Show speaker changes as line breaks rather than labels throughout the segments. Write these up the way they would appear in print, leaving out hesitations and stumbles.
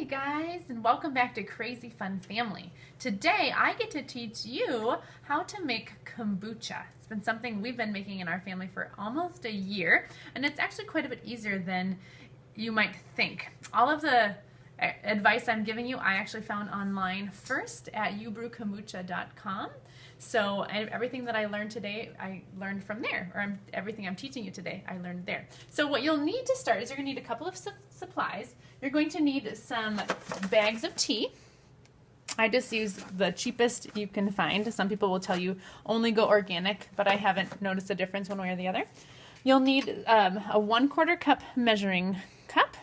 Hey guys, and welcome back to Crazy Fun Family. Today I get to teach you how to make kombucha. It's been something we've been making in our family for almost a year, and it's actually quite a bit easier than you might think. All of the advice I'm giving you I actually found online first at youbrewkombucha.com. So everything that I learned today, I learned from there, or everything I'm teaching you today, I learned there. So what you'll need to start is you're going to need a couple of supplies. You're going to need some bags of tea. I just use the cheapest you can find. Some people will tell you only go organic, but I haven't noticed a difference one way or the other. You'll need a 1/4 cup measuring cup,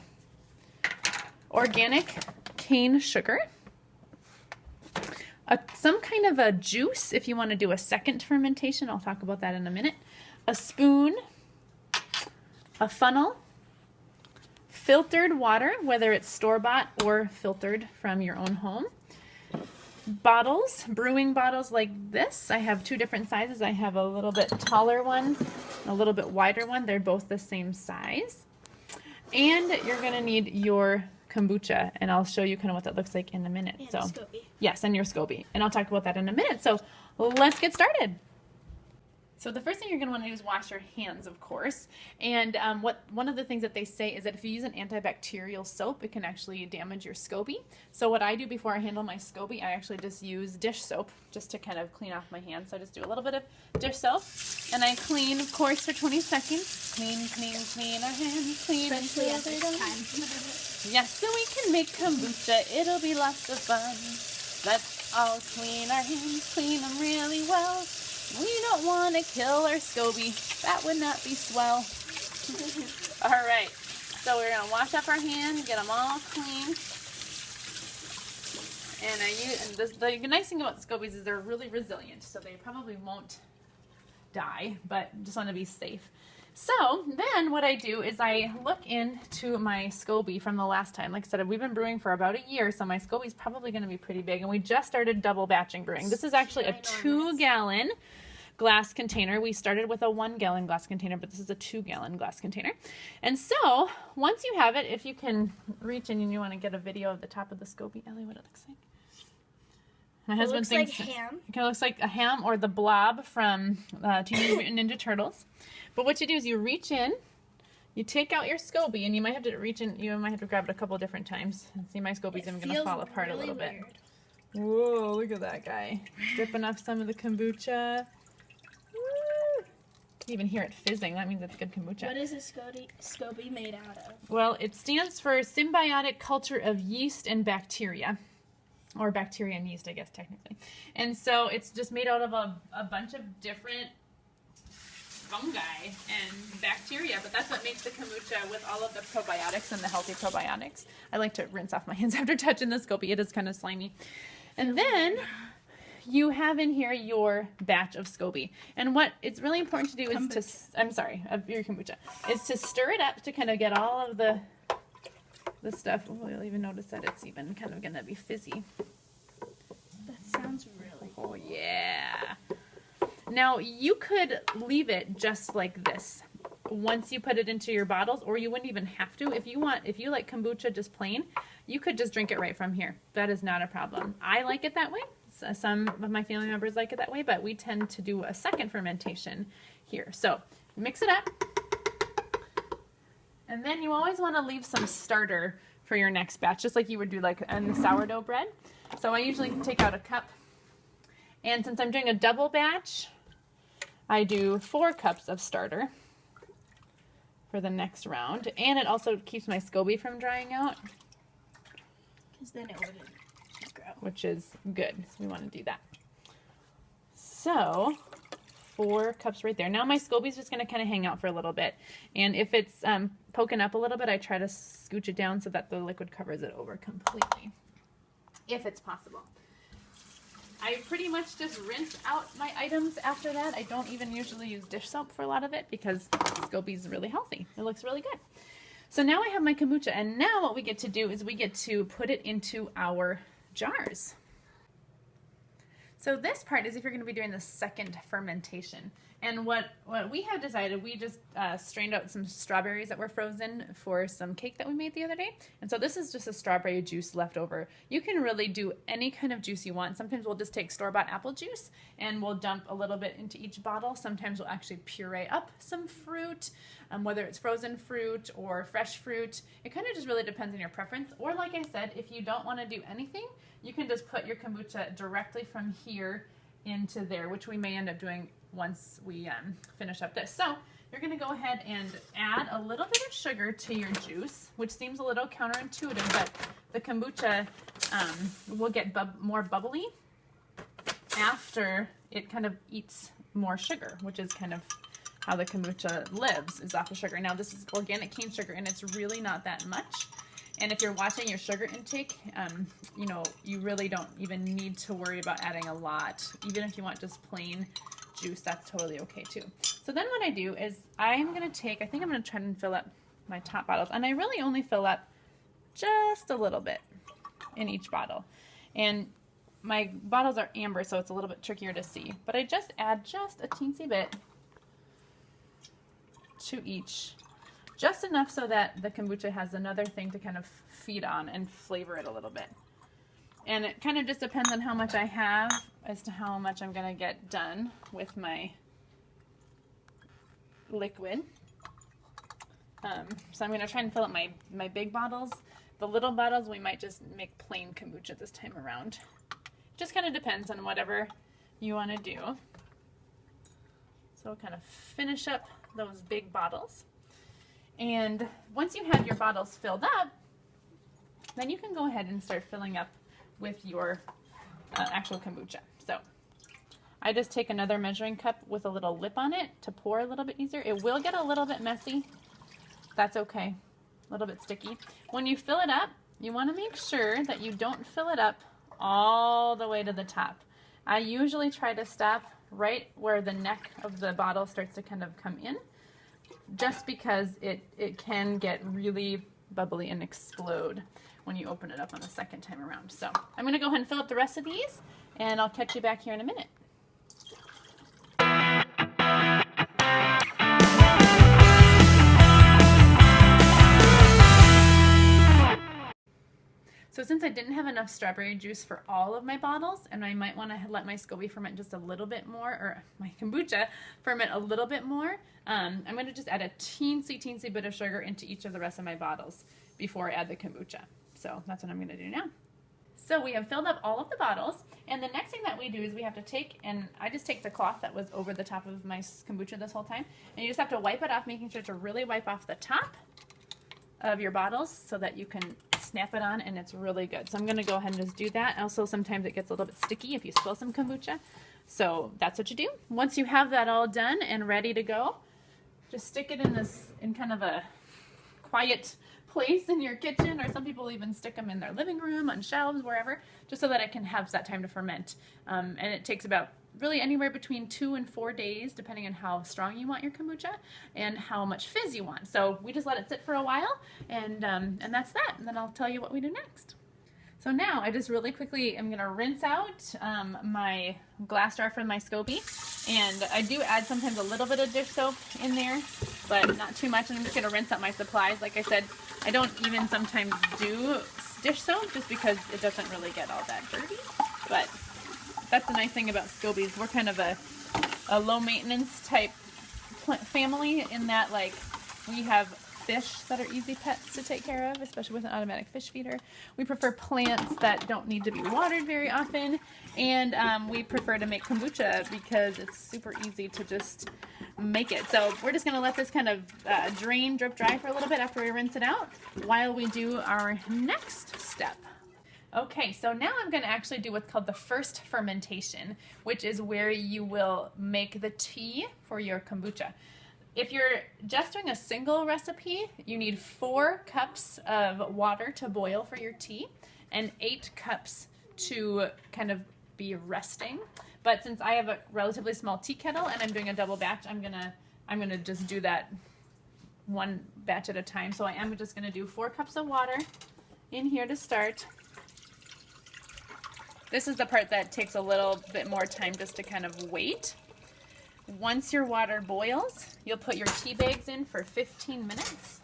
organic cane sugar, some kind of a juice if you want to do a second fermentation. I'll talk about that in a minute. A spoon, a funnel, filtered water, whether it's store-bought or filtered from your own home. Bottles, brewing bottles like this. I have two different sizes. I have a little bit taller one, a little bit wider one. They're both the same size. And you're going to need your kombucha, and I'll show you kind of what that looks like in a minute.
And
so
a SCOBY.
Yes, and your SCOBY, and I'll talk about that in a minute. So let's get started. So the first thing you're going to want to do is wash your hands, of course. And one of the things that they say is that if you use an antibacterial soap, it can actually damage your SCOBY. So what I do before I handle my SCOBY, I actually just use dish soap just to kind of clean off my hands. So I just do a little bit of dish soap, and I clean, of course, for 20 seconds. Clean, clean, clean our hands, clean.
Especially at this time.
Yes, so we can make kombucha. It'll be lots of fun. Let's all clean our hands, clean them really well. We don't want to kill our SCOBY. That would not be swell. All right, so we're going to wash up our hands, get them all clean. And the nice thing about SCOBYs is they're really resilient, so they probably won't die, but just want to be safe. So then what I do is I look into my SCOBY from the last time. Like I said, we've been brewing for about a year, so my SCOBY is probably going to be pretty big. And we just started double batching brewing. This is actually a 2-gallon glass container. We started with a 1-gallon glass container, but this is a 2-gallon glass container. And so once you have it, if you can reach in and you want to get a video of the top of the SCOBY, Ellie, what it looks like. My husband thinks
like ham.
it kind of looks like a ham or the blob from Teenage Mutant Ninja Turtles. But what you do is you reach in, you take out your SCOBY, and you might have to reach in, you might have to grab it a couple different times. See, my SCOBY's even going to fall apart a little bit. Whoa, look at that guy. Dripping off some of the kombucha. Woo. You can even hear it fizzing. That means it's good kombucha.
What is a SCOBY made out of?
Well, it stands for Symbiotic Culture of Yeast and Bacteria. Or bacteria and yeast, I guess, technically. And so it's just made out of a bunch of different fungi and bacteria, but that's what makes the kombucha with all of the probiotics and the healthy probiotics. I like to rinse off my hands after touching the SCOBY. It is kind of slimy. And then you have in here your batch of SCOBY. And what it's really important to do is of your kombucha, is to stir it up to kind of get all of the stuff. Oh, you'll even notice that it's even kind of going to be fizzy.
That sounds really
Oh, yeah. Now, you could leave it just like this once you put it into your bottles, or you wouldn't even have to. If you like kombucha just plain, you could just drink it right from here. That is not a problem. I like it that way. Some of my family members like it that way, but we tend to do a second fermentation here. So, mix it up. And then you always want to leave some starter for your next batch, just like you would do like on the sourdough bread. So I usually take out a cup. And since I'm doing a double batch, I do 4 cups of starter for the next round. And it also keeps my SCOBY from drying out,
because then it wouldn't grow.
which is good. So we want to do that. So 4 cups right there. Now my SCOBY's just going to kind of hang out for a little bit. And if it's poking up a little bit, I try to scooch it down so that the liquid covers it over completely, if it's possible. I pretty much just rinse out my items after that. I don't even usually use dish soap for a lot of it because SCOBY's really healthy. It looks really good. So now I have my kombucha, and now what we get to do is we get to put it into our jars. So this part is if you're going to be doing the second fermentation. And what we have decided, we just strained out some strawberries that were frozen for some cake that we made the other day. And so this is just a strawberry juice left over. You can really do any kind of juice you want. Sometimes we'll just take store-bought apple juice and we'll dump a little bit into each bottle. Sometimes we'll actually puree up some fruit, whether it's frozen fruit or fresh fruit. It kind of just really depends on your preference. Or like I said, if you don't want to do anything, you can just put your kombucha directly from here into there, which we may end up doing once we finish up this. So you're going to go ahead and add a little bit of sugar to your juice, which seems a little counterintuitive, but the kombucha will get more bubbly after it kind of eats more sugar, which is kind of how the kombucha lives, is off the sugar. Now this is organic cane sugar and it's really not that much. And if you're watching your sugar intake, you know, you really don't even need to worry about adding a lot. Even if you want just plain juice, that's totally okay too. So then what I do is I'm going to take, I think I'm going to try and fill up my top bottles. And I really only fill up just a little bit in each bottle. And my bottles are amber, so it's a little bit trickier to see. But I just add just a teensy bit to each. Just enough so that the kombucha has another thing to kind of feed on and flavor it a little bit. And it kind of just depends on how much I have as to how much I'm going to get done with my liquid. So I'm going to try and fill up my big bottles. The little bottles, we might just make plain kombucha this time around. Just kind of depends on whatever you want to do. So we'll kind of finish up those big bottles. And once you have your bottles filled up, then you can go ahead and start filling up with your actual kombucha. So I just take another measuring cup with a little lip on it to pour a little bit easier. It will get a little bit messy. That's okay. A little bit sticky. When you fill it up, you want to make sure that you don't fill it up all the way to the top. I usually try to stop right where the neck of the bottle starts to kind of come in, just because it can get really bubbly and explode when you open it up on the second time around. So I'm going to go ahead and fill up the rest of these, and I'll catch you back here in a minute. So since I didn't have enough strawberry juice for all of my bottles, and I might want to let my SCOBY ferment just a little bit more, or my kombucha ferment a little bit more, I'm going to just add a teensy bit of sugar into each of the rest of my bottles before I add the kombucha. So that's what I'm going to do now. So we have filled up all of the bottles, and the next thing that we do is we have to take, and I just take the cloth that was over the top of my kombucha this whole time, and you just have to wipe it off, making sure to really wipe off the top of your bottles so that you can snap it on and it's really good. So I'm going to go ahead and just do that. Also, sometimes it gets a little bit sticky if you spill some kombucha. So that's what you do. Once you have that all done and ready to go, just stick it in kind of a quiet place in your kitchen, or some people even stick them in their living room, on shelves, wherever, just so that it can have that time to ferment. And it takes about really anywhere between 2 and 4 days, depending on how strong you want your kombucha and how much fizz you want. So we just let it sit for a while, and that's that. And then I'll tell you what we do next. So now I just really quickly am going to rinse out my glass jar from my SCOBY, and I do add sometimes a little bit of dish soap in there, but not too much. And I'm just going to rinse out my supplies. Like I said, I don't even sometimes do dish soap just because it doesn't really get all that dirty, but that's the nice thing about SCOBYs. We're kind of a low maintenance type family, in that, like, we have fish that are easy pets to take care of, especially with an automatic fish feeder. We prefer plants that don't need to be watered very often, and we prefer to make kombucha because it's super easy to just make it. So we're just going to let this kind of drip dry for a little bit after we rinse it out while we do our next step. Okay, so now I'm going to actually do what's called the first fermentation, which is where you will make the tea for your kombucha. If you're just doing a single recipe, you need 4 cups of water to boil for your tea and 8 cups to kind of be resting. But since I have a relatively small tea kettle and I'm doing a double batch, I'm gonna just do that one batch at a time. So I am just gonna do 4 cups of water in here to start. This is the part that takes a little bit more time just to kind of wait. once your water boils, you'll put your tea bags in for 15 minutes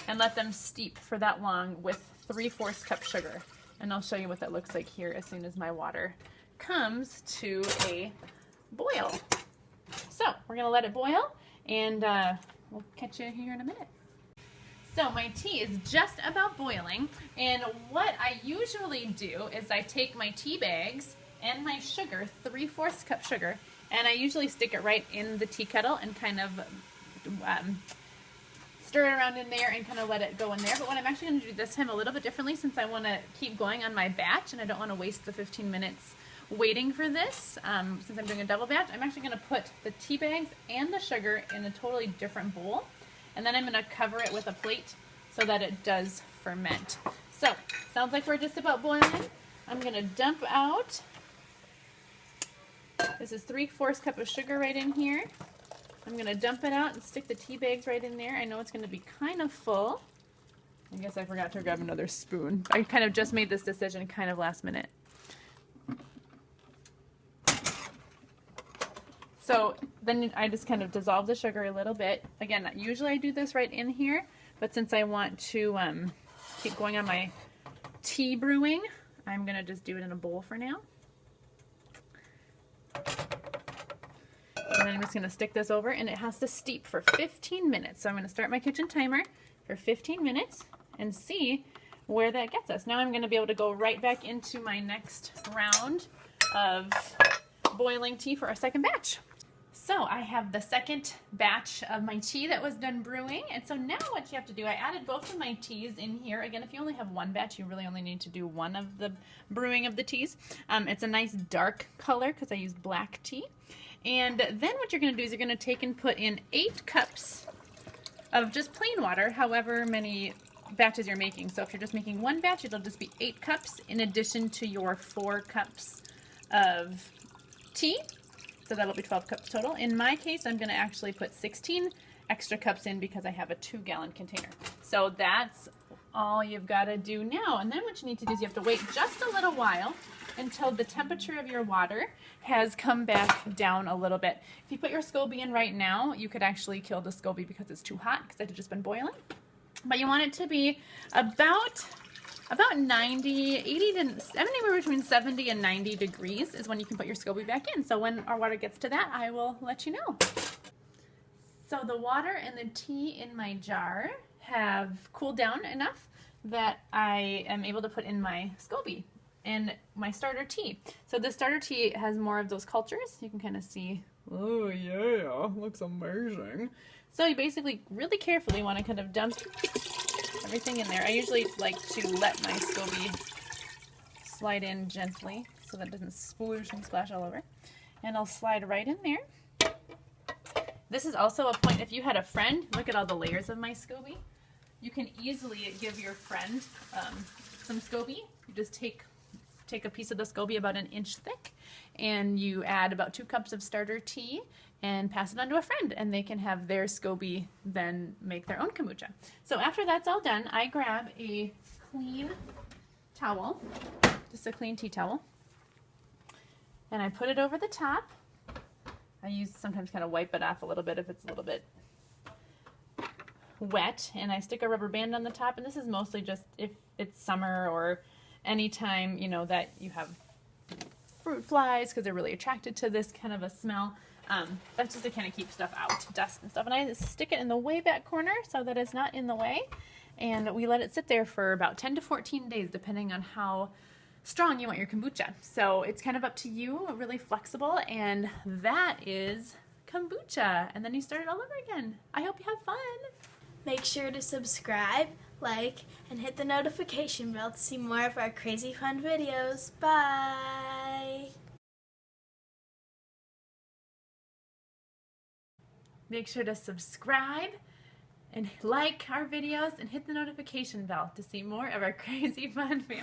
and let them steep for that long with 3/4 cup sugar. And I'll show you what that looks like here as soon as my water comes to a boil. So we're gonna let it boil, and we'll catch you here in a minute. So my tea is just about boiling, and what I usually do is I take my tea bags and my sugar, 3/4 cup sugar, and I usually stick it right in the tea kettle and kind of stir it around in there and kind of let it go in there. But what I'm actually going to do this time a little bit differently, since I want to keep going on my batch and I don't want to waste the 15 minutes waiting for this, since I'm doing a double batch, I'm actually going to put the tea bags and the sugar in a totally different bowl, and then I'm going to cover it with a plate so that it does ferment. So, sounds like we're just about boiling. I'm going to dump out, this is 3/4 cup of sugar right in here. I'm going to dump it out and stick the tea bags right in there. I know it's going to be kind of full. I guess I forgot to grab another spoon. I kind of just made this decision kind of last minute. So then I just kind of dissolve the sugar a little bit. Again, usually I do this right in here, but since I want to keep going on my tea brewing, I'm going to just do it in a bowl for now. And then I'm just going to stick this over, and it has to steep for 15 minutes. So I'm going to start my kitchen timer for 15 minutes and see where that gets us. Now I'm going to be able to go right back into my next round of boiling tea for our second batch. So I have the second batch of my tea that was done brewing, and so now what you have to do, I added both of my teas in here. Again, if you only have one batch, you really only need to do one of the brewing of the teas. It's a nice dark color because I used black tea. And then what you're going to do is you're going to take and put in 8 cups of just plain water, however many batches you're making. So if you're just making one batch, it'll just be 8 cups in addition to your 4 cups of tea. So that'll be 12 cups total. In my case, I'm going to actually put 16 extra cups in because I have a 2-gallon container. So that's all you've got to do now. And then what you need to do is you have to wait just a little while until the temperature of your water has come back down a little bit. If you put your SCOBY in right now, you could actually kill the SCOBY because it's too hot because it had just been boiling. But you want it to be about 90, 80 to anywhere between 70 and 90 degrees is when you can put your SCOBY back in. So when our water gets to that, I will let you know. So the water and the tea in my jar have cooled down enough that I am able to put in my SCOBY and my starter tea. So the starter tea has more of those cultures. You can kind of see, oh yeah, looks amazing. So you basically really carefully want to kind of dump everything in there. I usually like to let my SCOBY slide in gently so that it doesn't sploosh and splash all over. And I'll slide right in there. This is also a point, if you had a friend, look at all the layers of my SCOBY. You can easily give your friend some SCOBY. You just take a piece of the SCOBY about 1 inch thick, and you add about 2 cups of starter tea and pass it on to a friend, and they can have their SCOBY then make their own kombucha. So after that's all done, I grab a clean towel, just a clean tea towel, and I put it over the top. I sometimes kind of wipe it off a little bit if it's a little bit wet, and I stick a rubber band on the top, and this is mostly just if it's summer or anytime, you know, that you have fruit flies because they're really attracted to this kind of a smell. That's just to kind of keep stuff out, dust and stuff. And I stick it in the way back corner so that it's not in the way. And we let it sit there for about 10 to 14 days, depending on how strong you want your kombucha. So it's kind of up to you, really flexible. And that is kombucha. And then you start it all over again. I hope you have fun.
Make sure to subscribe, like, and hit the notification bell to see more of our crazy fun videos. Bye!
Make sure to subscribe and like our videos and hit the notification bell to see more of our crazy fun family.